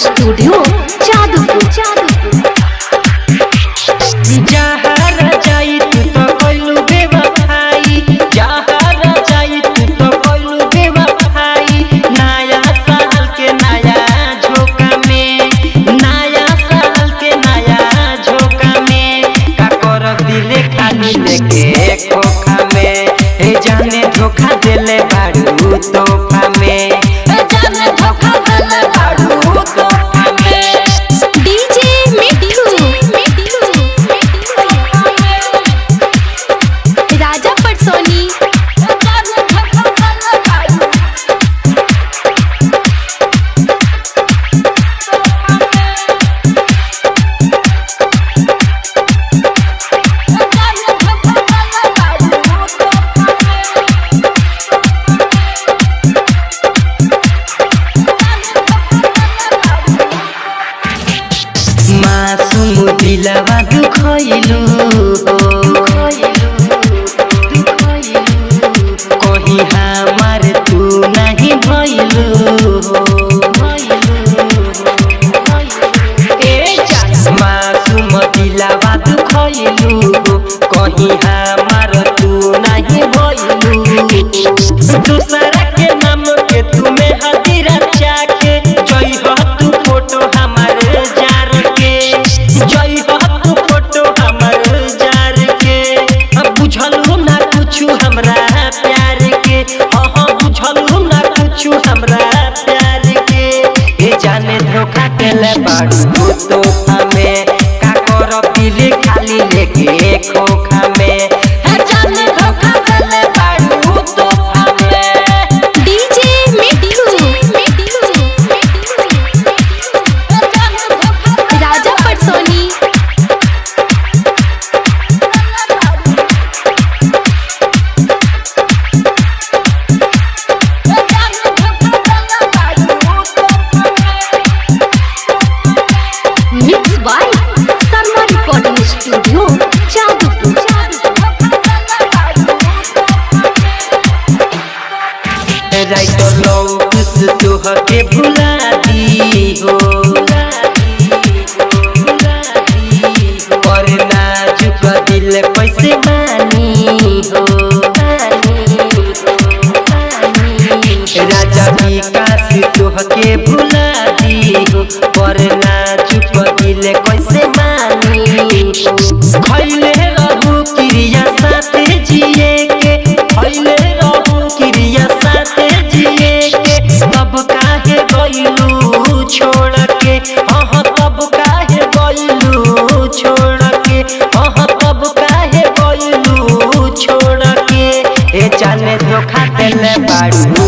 Studio Jadupur. जहाँ जाई तू तो कोइलू बेवफाई, जहाँ जाई तू तो कोइलू बेवफाई। नया साल के नया झोंका में, नया साल के नया झोंका में का करब दिले खाली लेके खोखा में। हे जाने धोखा देले बाड़ू तोहफा में, हे जाने धोखा देले बाड़ू तोहफा में। डीजे मिट्ठू राजा पटसोनी। मासूम दिलवा दुखइलू कहीं हमार तू नहीं भइलू। मासूम दिलवा दुखइलू कहीं हमार तू नहीं भइलू। दूसरा के नाम के तुम्हें हदीरा चाके जई हो तू फोटो हमार जार के, जई हो तू फोटो हमार जार के। बुझलू ना कुछु हमरा प्यार के, हाँ बुझलू ना कुछु हमरा प्यार के। ये जाने धोखा देले बाड़ू तोहफा में, का करब दिल खाली लेके खोखा में। हे जाने धोखा देले बाड़ू तोहफा में। DJ Mitthu Raja Patsoni. Mix by Sharma recording studio Jadupur. Writer Laukus तोहके भुला दी हो, पर नाजुक दिल कैसे मानी हो। राजा विकास तोहके भुला दी हो, पर नाजुक दिल कैसे मानी हो। खैले रहू क्रिया साथे जिए के, खैले रहू क्रिया साथे जिए के। तब काहे गइलू छोड़ के, हाँ तब काहे गइलू छोड़ के, हाँ तब काहे गइलू छोड़ के। ए जाने धोखा देले बाड़ू